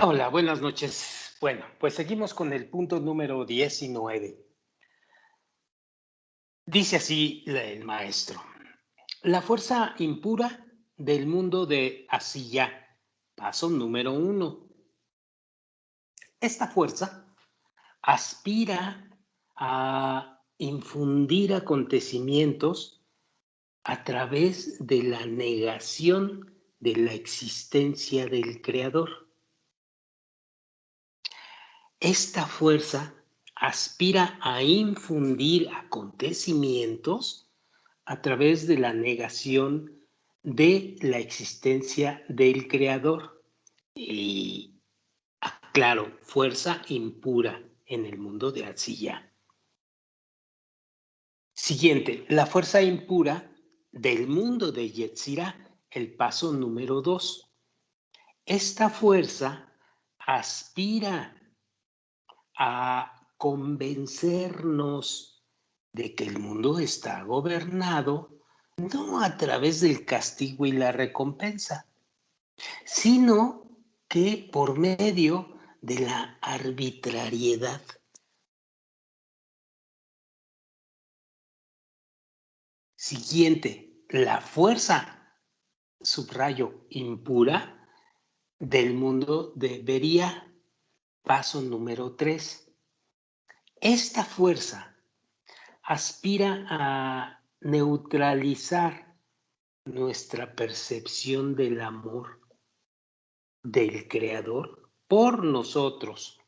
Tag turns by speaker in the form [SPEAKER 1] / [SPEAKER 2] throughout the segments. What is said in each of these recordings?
[SPEAKER 1] Hola, buenas noches. Bueno, pues seguimos con el punto número 19. Dice así el maestro: la fuerza impura del mundo de Asiyá. Paso número 1. Esta fuerza aspira a infundir acontecimientos a través de la negación de la existencia del Creador. Esta fuerza aspira a infundir acontecimientos a través de la negación de la existencia del Creador. Y, claro, fuerza impura en el mundo de Atziyá. Siguiente, la fuerza impura del mundo de Yetzirah, el paso número 2. Esta fuerza aspira a convencernos de que el mundo está gobernado no a través del castigo y la recompensa, sino que por medio de la arbitrariedad. Siguiente, la fuerza, subrayo, impura del mundo de Bería, paso número 3. Esta fuerza aspira a neutralizar nuestra percepción del amor del Creador por nosotros,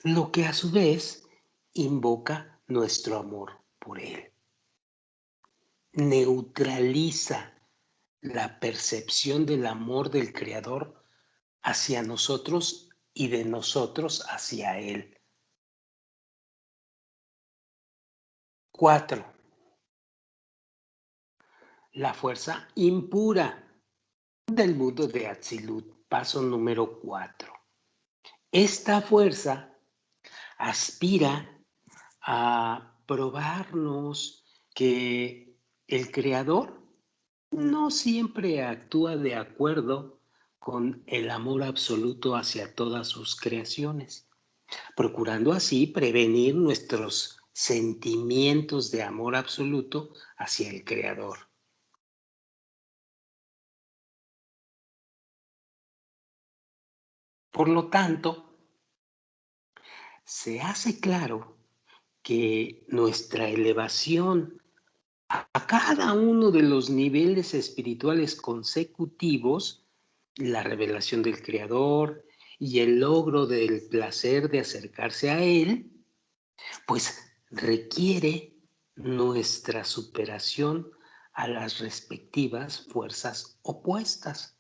[SPEAKER 1] lo que a su vez invoca nuestro amor por Él. Neutraliza la percepción del amor del Creador hacia nosotros y de nosotros hacia Él. 4. La fuerza impura del mundo de Atzilut, paso número 4. Esta fuerza aspira a probarnos que el Creador no siempre actúa de acuerdo con el amor absoluto hacia todas sus creaciones, procurando así prevenir nuestros sentimientos de amor absoluto hacia el Creador. Por lo tanto, se hace claro que nuestra elevación a cada uno de los niveles espirituales consecutivos, la revelación del Creador y el logro del placer de acercarse a Él, pues requiere nuestra superación a las respectivas fuerzas opuestas.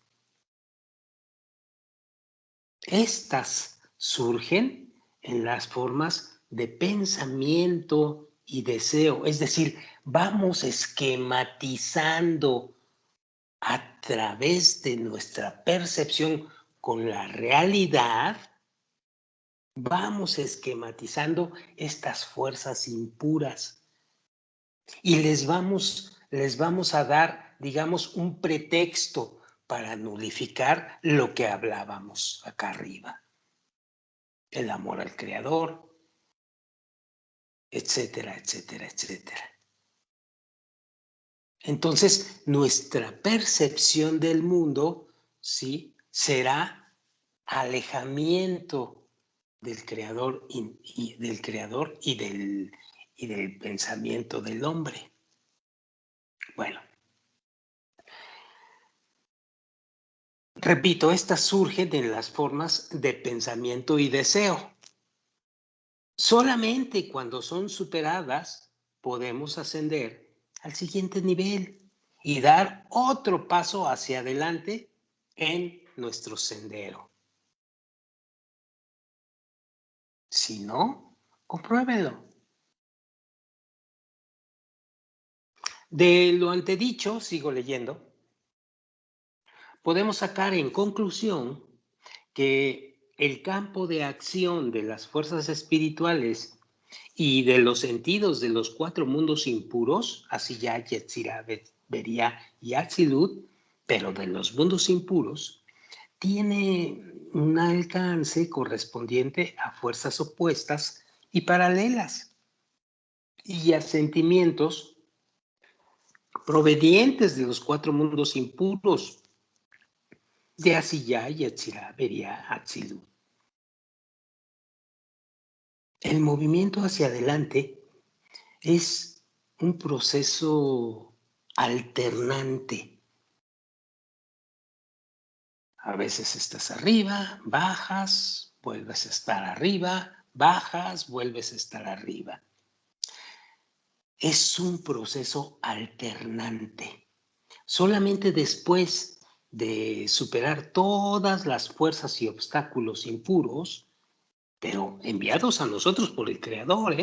[SPEAKER 1] Estas surgen en las formas de pensamiento y deseo, es decir, vamos esquematizando a través de nuestra percepción con la realidad, vamos esquematizando estas fuerzas impuras y les vamos a dar, digamos, un pretexto para nulificar lo que hablábamos acá arriba. El amor al Creador, etcétera, etcétera, etcétera. Entonces, nuestra percepción del mundo, ¿sí?, será alejamiento del Creador y del pensamiento del hombre. Bueno, repito, estas surgen de las formas de pensamiento y deseo. Solamente cuando son superadas podemos ascender al siguiente nivel y dar otro paso hacia adelante en nuestro sendero. Si no, compruébelo. De lo antedicho, sigo leyendo, podemos sacar en conclusión que el campo de acción de las fuerzas espirituales y de los sentidos de los 4 mundos impuros, Asiyá, Yetzirah, Bería y Atzilut, pero de los mundos impuros, tiene un alcance correspondiente a fuerzas opuestas y paralelas y a sentimientos provenientes de los cuatro mundos impuros de Asiyá, Yetzirah, Beriah, Atzilut. El movimiento hacia adelante es un proceso alternante. A veces estás arriba, bajas, vuelves a estar arriba, bajas, vuelves a estar arriba. Es un proceso alternante. Solamente después de superar todas las fuerzas y obstáculos impuros, pero enviados a nosotros por el Creador,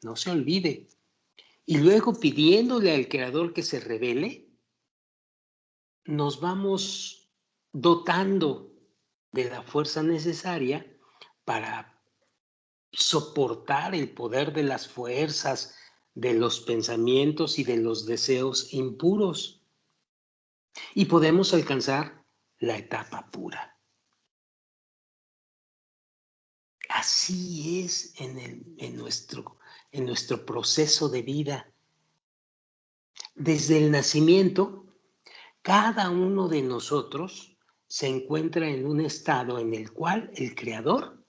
[SPEAKER 1] no se olvide, y luego pidiéndole al Creador que se revele, nos vamos dotando de la fuerza necesaria para soportar el poder de las fuerzas, de los pensamientos y de los deseos impuros. Y podemos alcanzar la etapa pura. Así es en nuestro proceso de vida. Desde el nacimiento, cada uno de nosotros se encuentra en un estado en el cual el Creador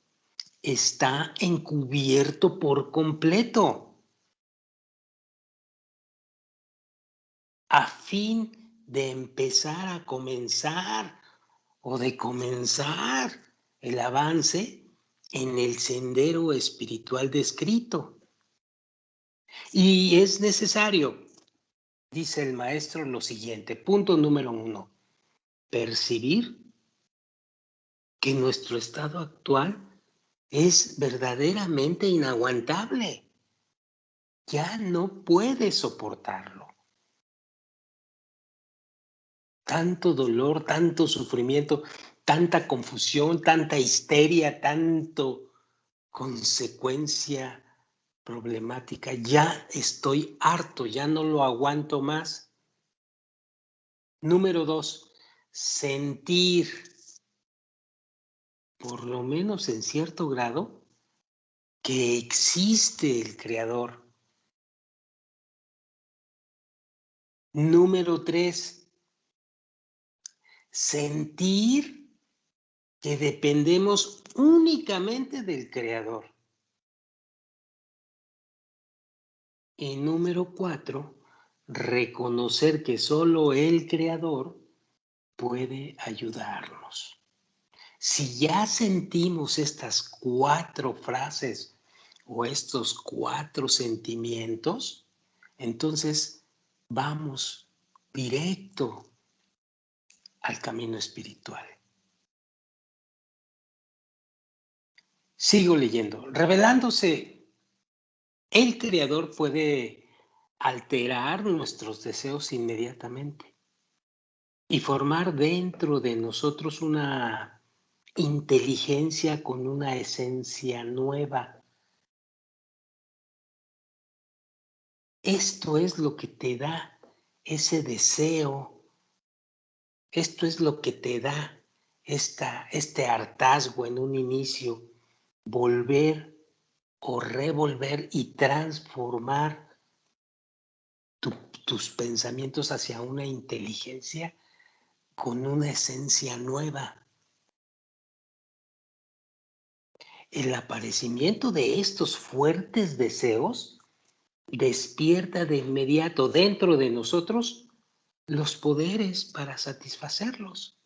[SPEAKER 1] está encubierto por completo, a fin de empezar a comenzar o de comenzar el avance en el sendero espiritual descrito. Y es necesario, dice el maestro, lo siguiente, punto número 1, percibir que nuestro estado actual es verdaderamente inaguantable. Ya no puede soportarlo. Tanto dolor, tanto sufrimiento, tanta confusión, tanta histeria, tanto consecuencia problemática. Ya estoy harto, ya no lo aguanto más. Número 2, sentir, por lo menos en cierto grado, que existe el Creador. Número 3, sentir que dependemos únicamente del Creador. Y número 4, reconocer que solo el Creador puede ayudarnos. Si ya sentimos estas 4 frases o estos 4 sentimientos, entonces vamos directo al camino espiritual. Sigo leyendo. Revelándose, el Creador puede alterar nuestros deseos inmediatamente y formar dentro de nosotros una inteligencia con una esencia nueva. Esto es lo que te da ese deseo, esto es lo que te da este hartazgo en un inicio, volver o revolver y transformar tus pensamientos hacia una inteligencia con una esencia nueva. El aparecimiento de estos fuertes deseos despierta de inmediato dentro de nosotros los poderes para satisfacerlos.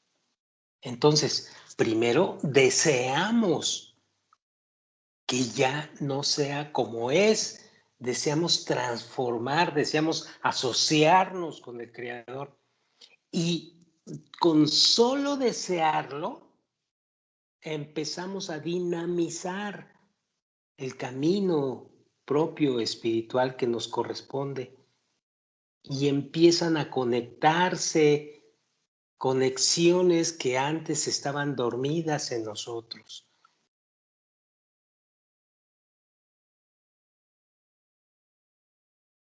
[SPEAKER 1] Entonces, primero deseamos que ya no sea como es, deseamos transformar, deseamos asociarnos con el Creador y con solo desearlo empezamos a dinamizar el camino propio espiritual que nos corresponde y empiezan a conectarse conexiones que antes estaban dormidas en nosotros.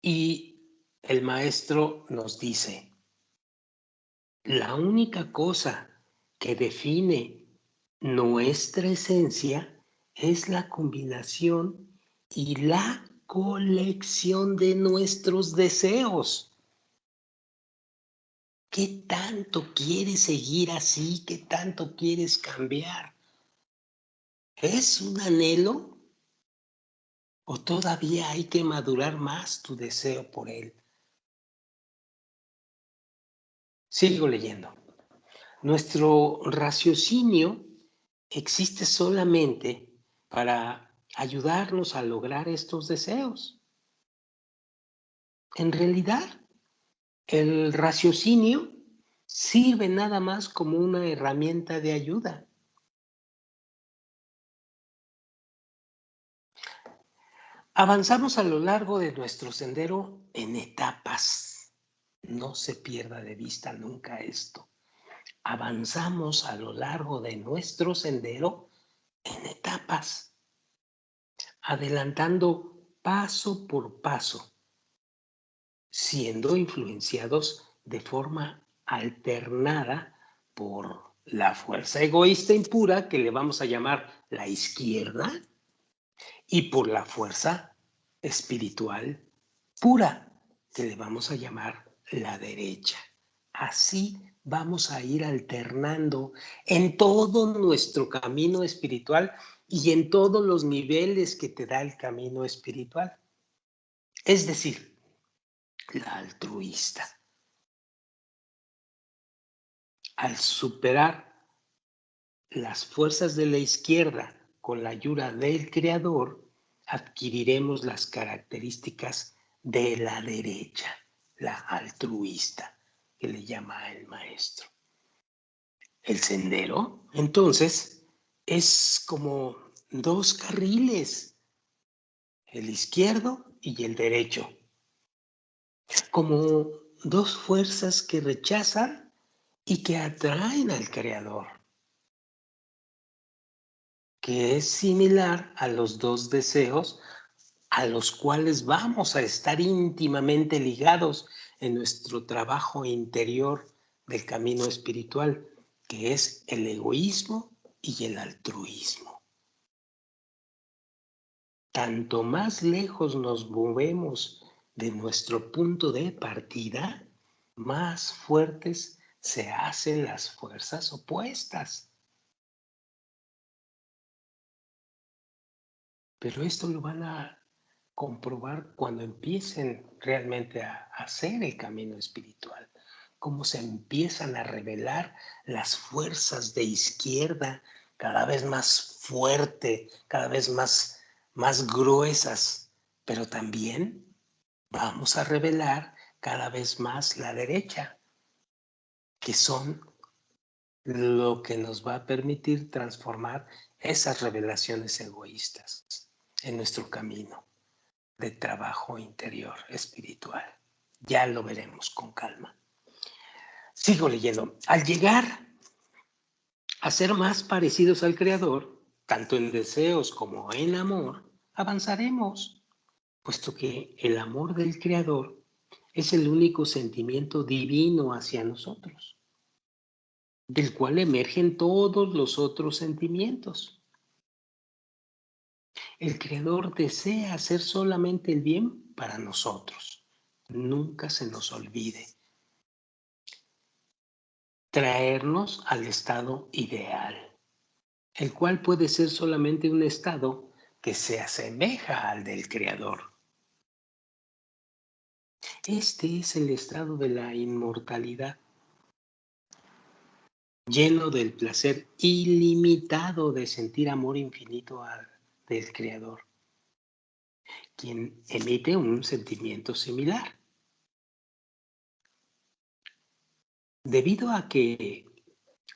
[SPEAKER 1] Y el maestro nos dice, la única cosa que define nuestra esencia es la combinación y la colección de nuestros deseos. ¿Qué tanto quieres seguir así? ¿Qué tanto quieres cambiar? ¿Es un anhelo o todavía hay que madurar más tu deseo por él? Sigo leyendo. Nuestro raciocinio existe solamente para ayudarnos a lograr estos deseos. En realidad, el raciocinio sirve nada más como una herramienta de ayuda. Avanzamos a lo largo de nuestro sendero en etapas. No se pierda de vista nunca esto. Avanzamos a lo largo de nuestro sendero en etapas, adelantando paso por paso, siendo influenciados de forma alternada por la fuerza egoísta impura, que le vamos a llamar la izquierda, y por la fuerza espiritual pura, que le vamos a llamar la derecha. Así vamos a ir alternando en todo nuestro camino espiritual y en todos los niveles que te da el camino espiritual. Es decir, la altruista. Al superar las fuerzas de la izquierda con la ayuda del Creador, adquiriremos las características de la derecha, la altruista, que le llama el maestro. El sendero, entonces, es como dos carriles, el izquierdo y el derecho, como dos fuerzas que rechazan y que atraen al Creador, que es similar a los dos deseos a los cuales vamos a estar íntimamente ligados en nuestro trabajo interior del camino espiritual, que es el egoísmo y el altruismo. Tanto más lejos nos movemos de nuestro punto de partida, más fuertes se hacen las fuerzas opuestas. Pero esto lo van a comprobar cuando empiecen realmente a hacer el camino espiritual, cómo se empiezan a revelar las fuerzas de izquierda cada vez más fuerte, cada vez más gruesas, pero también vamos a revelar cada vez más la derecha, que son lo que nos va a permitir transformar esas revelaciones egoístas en nuestro camino de trabajo interior espiritual. Ya lo veremos con calma. Sigo leyendo. Al llegar a ser más parecidos al Creador, tanto en deseos como en amor, avanzaremos, puesto que el amor del Creador es el único sentimiento divino hacia nosotros, del cual emergen todos los otros sentimientos. El Creador desea hacer solamente el bien para nosotros. Nunca se nos olvide. Traernos al estado ideal, el cual puede ser solamente un estado que se asemeja al del Creador. Este es el estado de la inmortalidad, lleno del placer ilimitado de sentir amor infinito del Creador, quien emite un sentimiento similar. Debido a que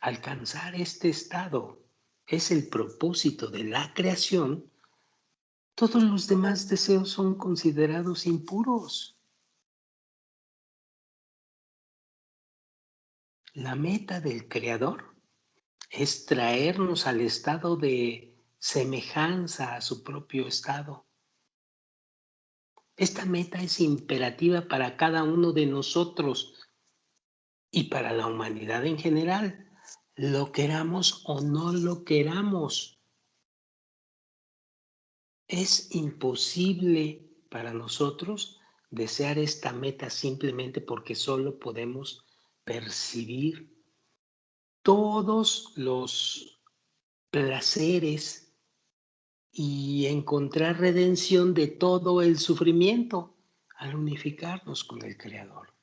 [SPEAKER 1] alcanzar este estado es el propósito de la creación, todos los demás deseos son considerados impuros. La meta del Creador es traernos al estado de semejanza a su propio estado. Esta meta es imperativa para cada uno de nosotros y para la humanidad en general. lo queramos o no lo queramos. Es imposible para nosotros desear esta meta simplemente porque solo podemos percibir todos los placeres y encontrar redención de todo el sufrimiento al unificarnos con el Creador.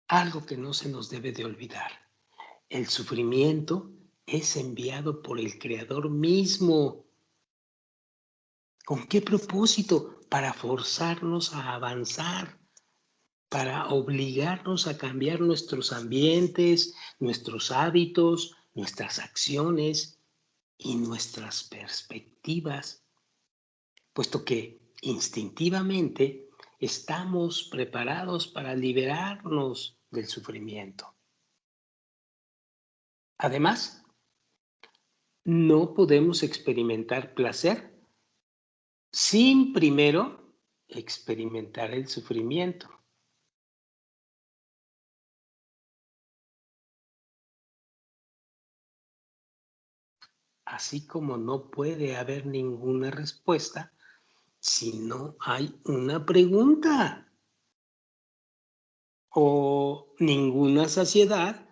[SPEAKER 1] Algo que no se nos debe de olvidar: el sufrimiento es enviado por el Creador mismo. ¿Con qué propósito? Para forzarnos a avanzar, para obligarnos a cambiar nuestros ambientes, nuestros hábitos, nuestras acciones y nuestras perspectivas, puesto que instintivamente estamos preparados para liberarnos del sufrimiento. Además, no podemos experimentar placer sin primero experimentar el sufrimiento. Así como no puede haber ninguna respuesta si no hay una pregunta, o ninguna saciedad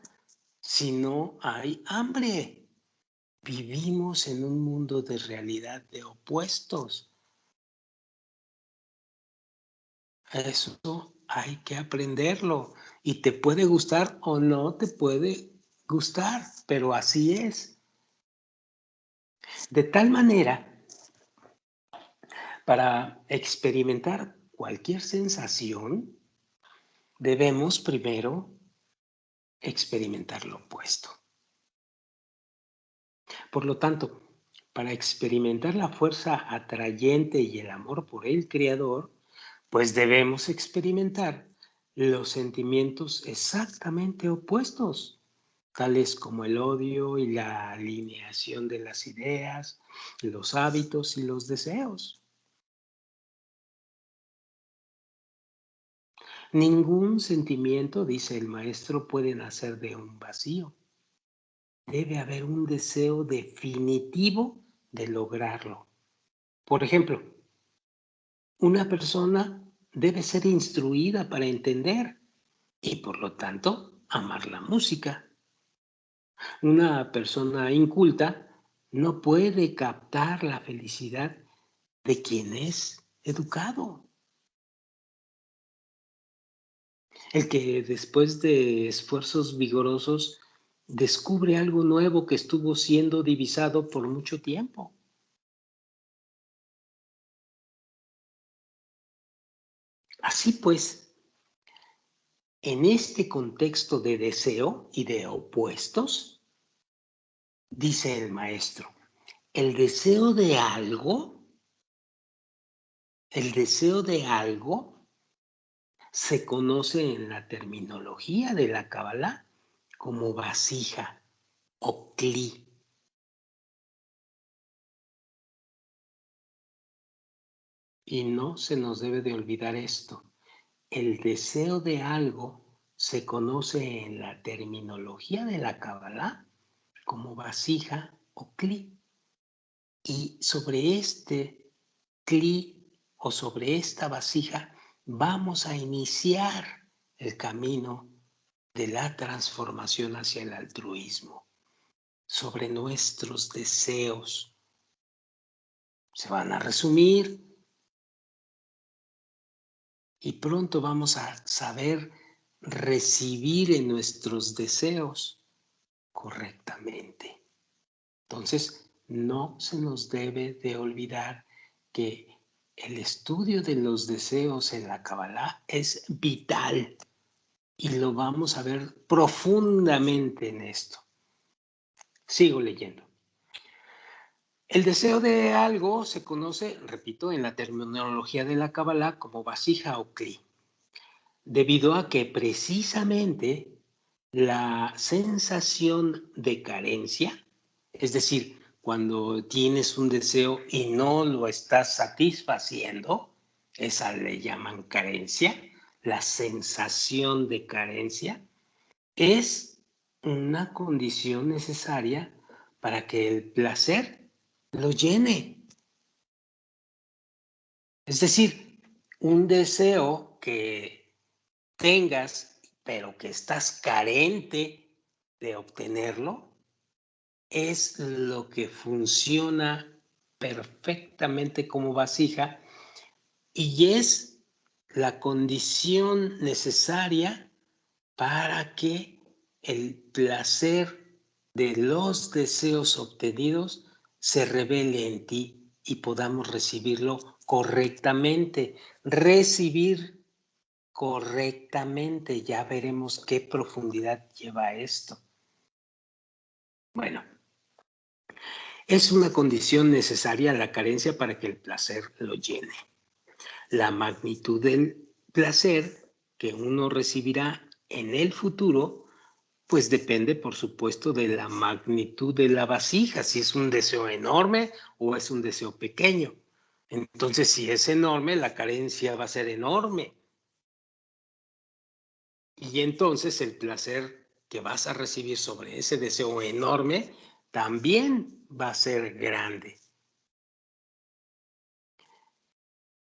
[SPEAKER 1] si no hay hambre. Vivimos en un mundo de realidad de opuestos. Eso hay que aprenderlo, y te puede gustar o no te puede gustar, pero así es. De tal manera, para experimentar cualquier sensación, debemos primero experimentar lo opuesto. Por lo tanto, para experimentar la fuerza atrayente y el amor por el Creador, pues debemos experimentar los sentimientos exactamente opuestos, tales como el odio y la alineación de las ideas, los hábitos y los deseos. Ningún sentimiento, dice el maestro, puede nacer de un vacío. Debe haber un deseo definitivo de lograrlo. Por ejemplo, una persona debe ser instruida para entender y, por lo tanto, amar la música. Una persona inculta no puede captar la felicidad de quien es educado. El que después de esfuerzos vigorosos descubre algo nuevo que estuvo siendo divisado por mucho tiempo. Así pues, en este contexto de deseo y de opuestos, dice el maestro, el deseo de algo, el deseo de algo se conoce en la terminología de la Kabbalah como vasija o kli. Y no se nos debe de olvidar esto. El deseo de algo se conoce en la terminología de la Kabbalah como vasija o kli. Y sobre este kli o sobre esta vasija vamos a iniciar el camino de la transformación hacia el altruismo. Sobre nuestros deseos se van a resumir y pronto vamos a saber recibir en nuestros deseos correctamente. Entonces, no se nos debe de olvidar que el estudio de los deseos en la Kabbalah es vital, y lo vamos a ver profundamente en esto. Sigo leyendo. El deseo de algo se conoce, repito, en la terminología de la Kabbalah como vasija o kli, debido a que precisamente la sensación de carencia, es decir, cuando tienes un deseo y no lo estás satisfaciendo, esa le llaman carencia, la sensación de carencia, es una condición necesaria para que el placer lo llene. Es decir, un deseo que tengas, pero que estás carente de obtenerlo, es lo que funciona perfectamente como vasija y es la condición necesaria para que el placer de los deseos obtenidos se revele en ti y podamos recibirlo correctamente. Recibir correctamente, ya veremos qué profundidad lleva esto. Bueno, es una condición necesaria la carencia para que el placer lo llene. La magnitud del placer que uno recibirá en el futuro, pues depende, por supuesto, de la magnitud de la vasija, si es un deseo enorme o es un deseo pequeño. Entonces, si es enorme, la carencia va a ser enorme. Y entonces el placer que vas a recibir sobre ese deseo enorme también va a ser grande.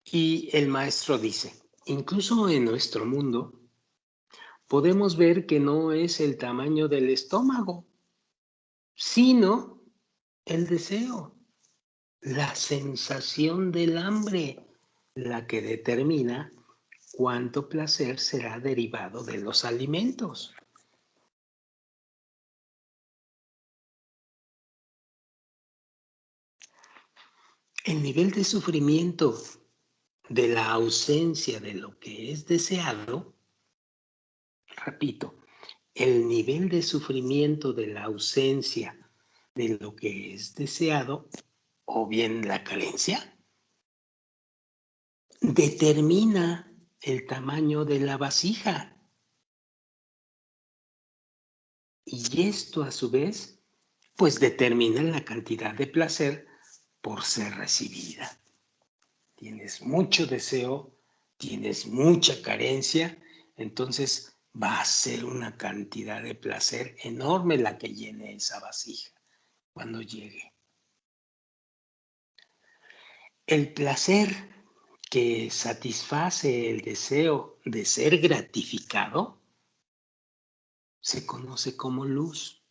[SPEAKER 1] Y el maestro dice, incluso en nuestro mundo, podemos ver que no es el tamaño del estómago, sino el deseo, la sensación del hambre, la que determina cuánto placer será derivado de los alimentos. El nivel de sufrimiento de la ausencia de lo que es deseado, repito, el nivel de sufrimiento de la ausencia de lo que es deseado, o bien la carencia, determina el tamaño de la vasija. Y esto a su vez, pues determina la cantidad de placer por ser recibida. Tienes mucho deseo, tienes mucha carencia, entonces va a ser una cantidad de placer enorme la que llene esa vasija cuando llegue. El placer que satisface el deseo de ser gratificado se conoce como luz.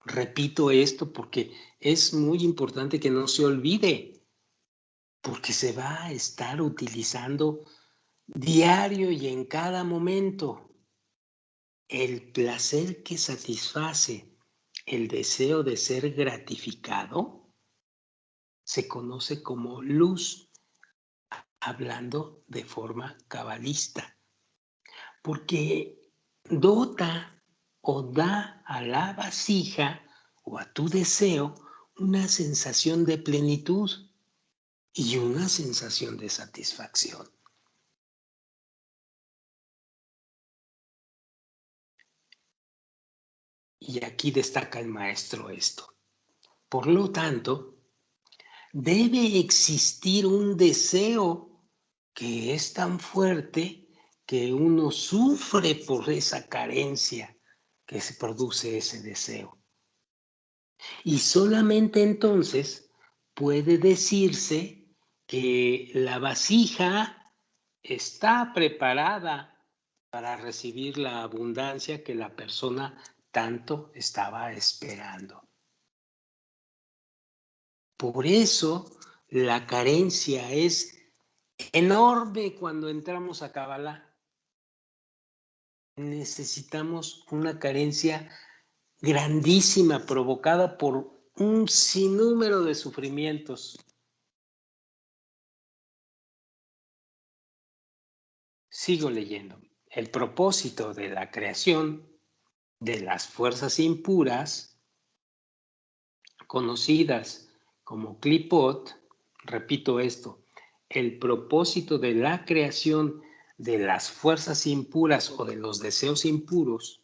[SPEAKER 1] Repito esto porque es muy importante que no se olvide, porque se va a estar utilizando diario y en cada momento. El placer que satisface el deseo de ser gratificado se conoce como luz, hablando de forma cabalista, porque dota o da a la vasija o a tu deseo una sensación de plenitud y una sensación de satisfacción. Y aquí destaca el maestro esto. Por lo tanto, debe existir un deseo que es tan fuerte que uno sufre por esa carencia que se produce ese deseo. Y solamente entonces puede decirse que la vasija está preparada para recibir la abundancia que la persona tanto estaba esperando. Por eso la carencia es enorme cuando entramos a Kabbalah. Necesitamos una carencia grandísima provocada por un sinnúmero de sufrimientos. Sigo leyendo. El propósito de la creación de las fuerzas impuras, conocidas como Klipot, repito esto, el propósito de la creación de las fuerzas impuras o de los deseos impuros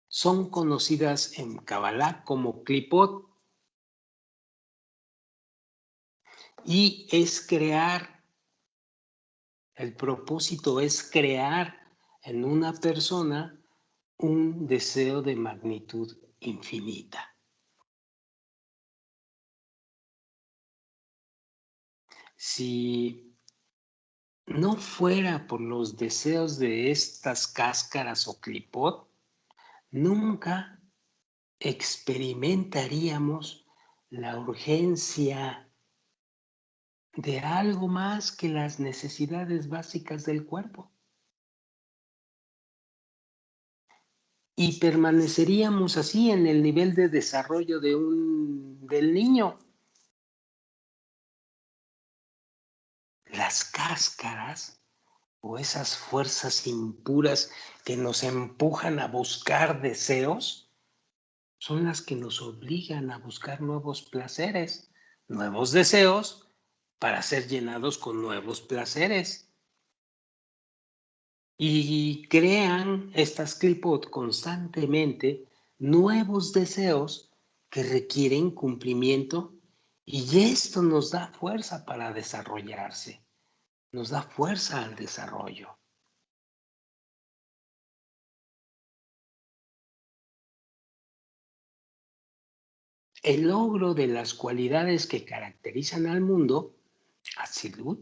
[SPEAKER 1] son conocidas en Kabbalah como Klipot y es crear El propósito es crear en una persona un deseo de magnitud infinita. Si no fuera por los deseos de estas cáscaras o clipot, nunca experimentaríamos la urgencia de algo más que las necesidades básicas del cuerpo. Y permaneceríamos así en el nivel de desarrollo del niño. Las cáscaras o esas fuerzas impuras que nos empujan a buscar deseos son las que nos obligan a buscar nuevos placeres, nuevos deseos para ser llenados con nuevos placeres. Y crean estas clipot constantemente nuevos deseos que requieren cumplimiento y esto nos da fuerza para desarrollarse, nos da fuerza al desarrollo. El logro de las cualidades que caracterizan al mundo, Atzilut,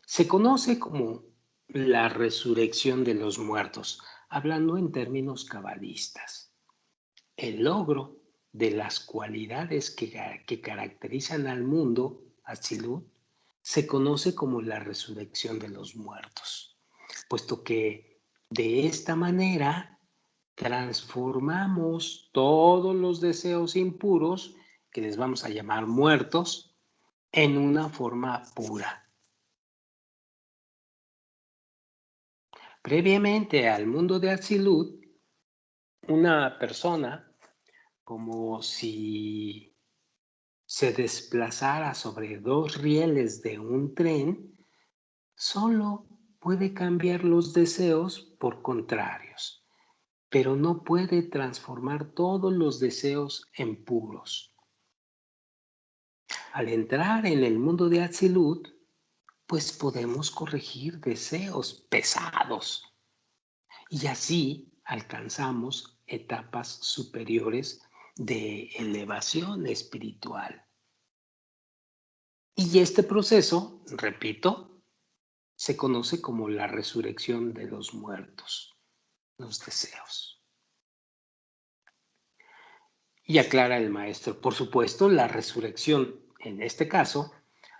[SPEAKER 1] se conoce como la resurrección de los muertos, hablando en términos cabalistas. El logro de las cualidades que caracterizan al mundo, Atzilut, se conoce como la resurrección de los muertos, puesto que de esta manera transformamos todos los deseos impuros, que les vamos a llamar muertos, en una forma pura. Previamente al mundo de Atzilut, una persona, como si se desplazara sobre dos rieles de un tren, solo puede cambiar los deseos por contrarios, pero no puede transformar todos los deseos en puros. Al entrar en el mundo de Atzilut, pues podemos corregir deseos pesados y así alcanzamos etapas superiores de elevación espiritual. Y este proceso, repito, se conoce como la resurrección de los muertos, los deseos. Y aclara el maestro, por supuesto, la resurrección en este caso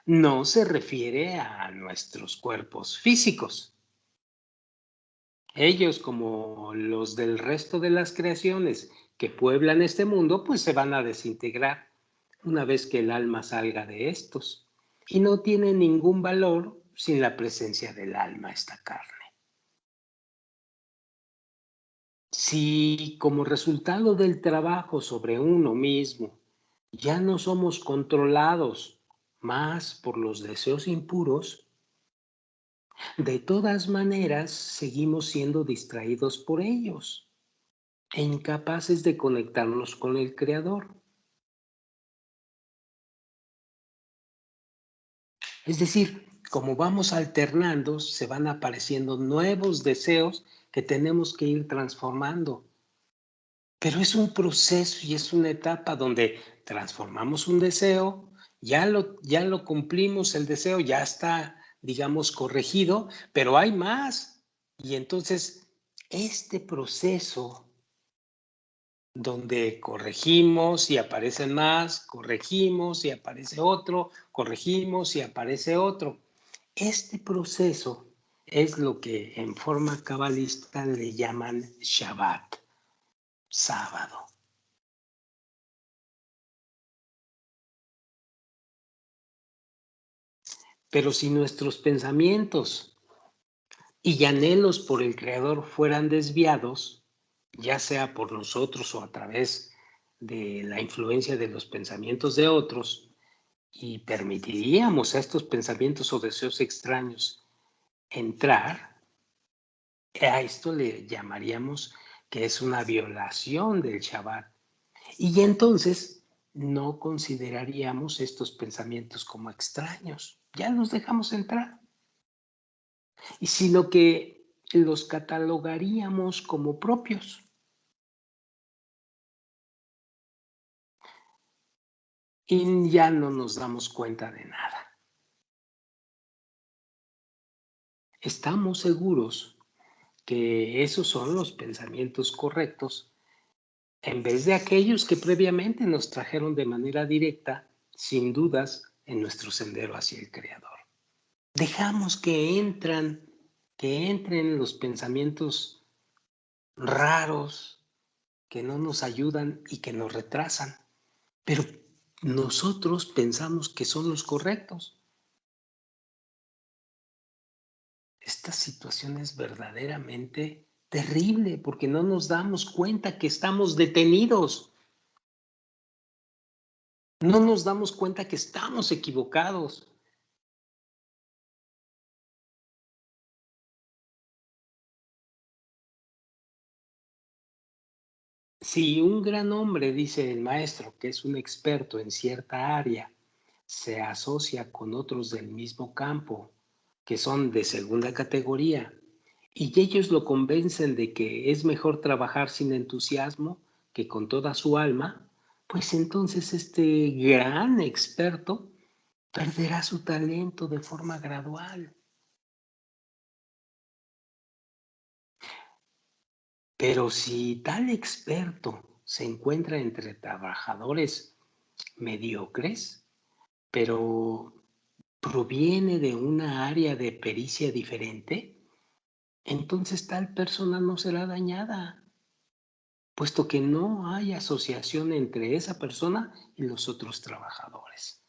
[SPEAKER 1] no se refiere a nuestros cuerpos físicos. Ellos, como los del resto de las creaciones que pueblan este mundo, pues se van a desintegrar una vez que el alma salga de estos. Y no tiene ningún valor sin la presencia del alma, esta carne. Si como resultado del trabajo sobre uno mismo ya no somos controlados más por los deseos impuros, de todas maneras seguimos siendo distraídos por ellos e incapaces de conectarnos con el Creador. Es decir, como vamos alternando, se van apareciendo nuevos deseos que tenemos que ir transformando. Pero es un proceso y es una etapa donde transformamos un deseo, ya lo cumplimos, el deseo ya está, digamos, corregido, pero hay más. Y entonces, este proceso donde corregimos y aparecen más, corregimos y aparece otro, corregimos y aparece otro. Este proceso es lo que en forma cabalista le llaman Shabbat, sábado. Pero si nuestros pensamientos y anhelos por el Creador fueran desviados, ya sea por nosotros o a través de la influencia de los pensamientos de otros, y permitiríamos a estos pensamientos o deseos extraños entrar, a esto le llamaríamos que es una violación del Shabbat. Y entonces no consideraríamos estos pensamientos como extraños, ya los dejamos entrar. y sino que los catalogaríamos como propios. Y ya no nos damos cuenta de nada. Estamos seguros que esos son los pensamientos correctos, en vez de aquellos que previamente nos trajeron de manera directa, sin dudas, en nuestro sendero hacia el Creador. Dejamos que entren los pensamientos raros, que no nos ayudan y que nos retrasan, pero nosotros pensamos que son los correctos. Esta situación es verdaderamente terrible porque no nos damos cuenta que estamos detenidos. No nos damos cuenta que estamos equivocados. Si un gran hombre, dice el maestro, que es un experto en cierta área, se asocia con otros del mismo campo, que son de segunda categoría, y ellos lo convencen de que es mejor trabajar sin entusiasmo que con toda su alma, pues entonces este gran experto perderá su talento de forma gradual. Pero si tal experto se encuentra entre trabajadores mediocres, pero proviene de una área de pericia diferente, entonces tal persona no será dañada, puesto que no hay asociación entre esa persona y los otros trabajadores.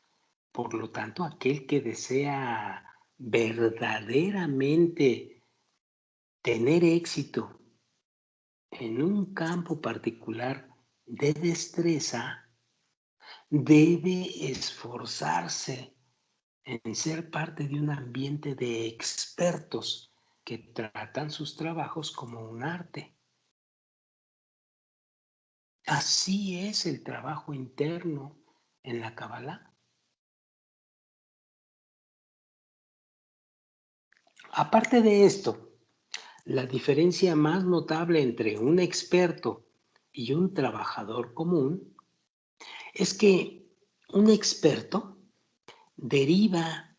[SPEAKER 1] Por lo tanto, aquel que desea verdaderamente tener éxito en un campo particular de destreza, debe esforzarse en ser parte de un ambiente de expertos que tratan sus trabajos como un arte. Así es el trabajo interno en la Kabbalah. Aparte de esto, la diferencia más notable entre un experto y un trabajador común es que un experto deriva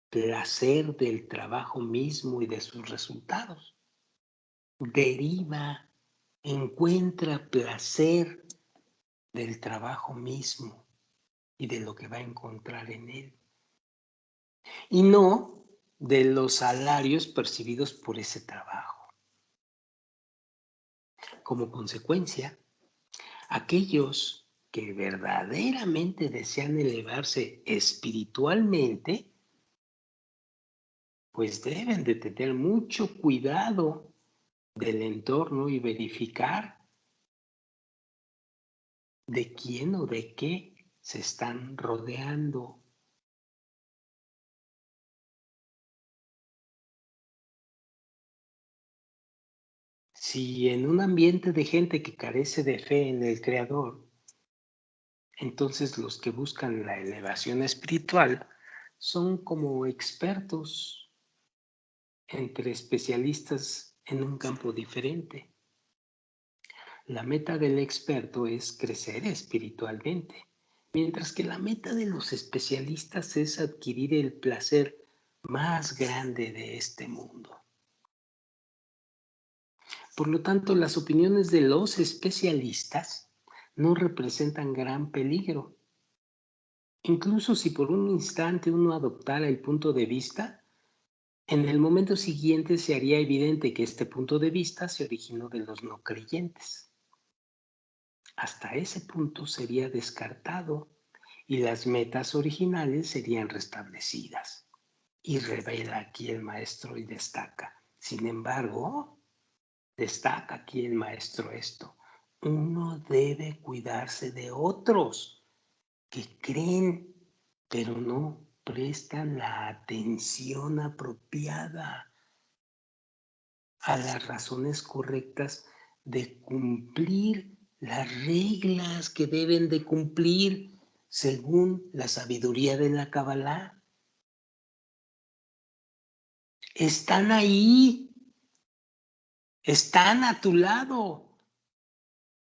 [SPEAKER 1] placer del trabajo mismo y de sus resultados. Deriva, encuentra placer del trabajo mismo y de lo que va a encontrar en él. Y no de los salarios percibidos por ese trabajo. Como consecuencia, aquellos que verdaderamente desean elevarse espiritualmente, pues deben de tener mucho cuidado del entorno y verificar de quién o de qué se están rodeando. Si en un ambiente de gente que carece de fe en el Creador, entonces los que buscan la elevación espiritual son como expertos entre especialistas en un campo diferente. La meta del experto es crecer espiritualmente, mientras que la meta de los especialistas es adquirir el placer más grande de este mundo. Por lo tanto, las opiniones de los especialistas no representan gran peligro. Incluso si por un instante uno adoptara el punto de vista, en el momento siguiente se haría evidente que este punto de vista se originó de los no creyentes. Hasta ese punto sería descartado y las metas originales serían restablecidas. Y revela aquí el maestro y destaca. Sin embargo, destaca aquí el maestro esto. Uno debe cuidarse de otros que creen, pero no prestan la atención apropiada a las razones correctas de cumplir las reglas que deben de cumplir según la sabiduría de la Kabbalah. Están ahí, están a tu lado,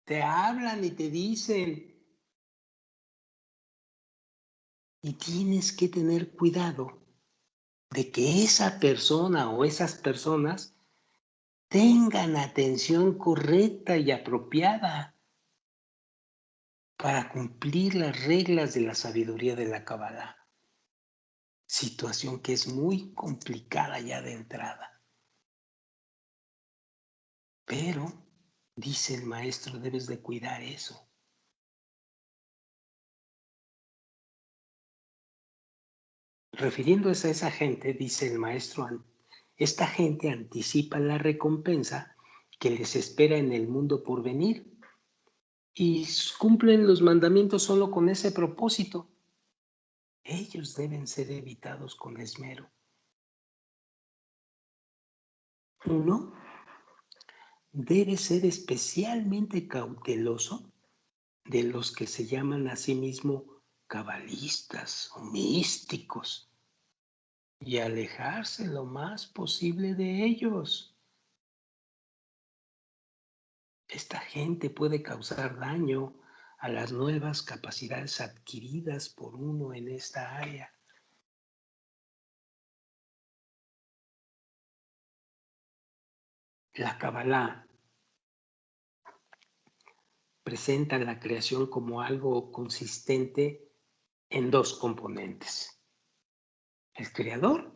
[SPEAKER 1] te hablan y te dicen, y tienes que tener cuidado de que esa persona o esas personas tengan atención correcta y apropiada para cumplir las reglas de la sabiduría de la Kabbalah. Situación que es muy complicada ya de entrada. Pero, dice el maestro, debes de cuidar eso. Refiriéndose a esa gente, dice el maestro, esta gente anticipa la recompensa que les espera en el mundo por venir y cumplen los mandamientos solo con ese propósito. Ellos deben ser evitados con esmero. Uno debe ser especialmente cauteloso de los que se llaman a sí mismos cabalistas o místicos y alejarse lo más posible de ellos. Esta gente puede causar daño a las nuevas capacidades adquiridas por uno en esta área. La Kabbalah presenta la creación como algo consistente en dos componentes: el creador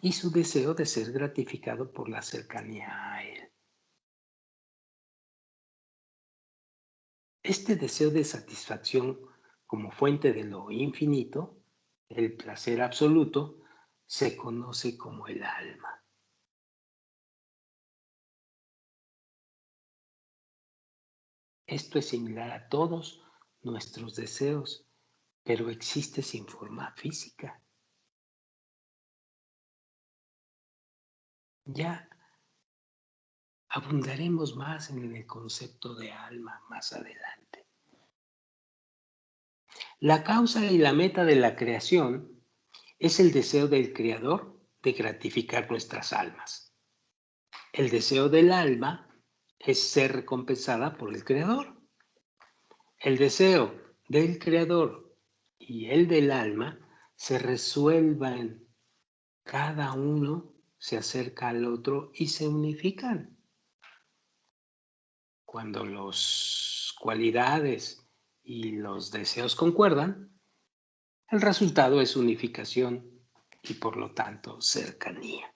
[SPEAKER 1] y su deseo de ser gratificado por la cercanía a él. Este deseo de satisfacción como fuente de lo infinito, el placer absoluto, se conoce como el alma. Esto es similar a todos nuestros deseos, pero existe sin forma física. Ya abundaremos más en el concepto de alma más adelante. La causa y la meta de la creación es el deseo del Creador de gratificar nuestras almas. El deseo del alma es ser recompensada por el Creador. El deseo del Creador y el del alma se resuelven, cada uno se acerca al otro y se unifican. Cuando las cualidades y los deseos concuerdan, el resultado es unificación y por lo tanto cercanía.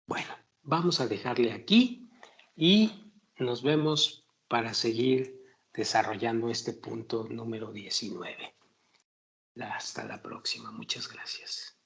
[SPEAKER 1] Bueno, vamos a dejarle aquí y nos vemos para seguir desarrollando este punto número 19. Hasta la próxima. Muchas gracias.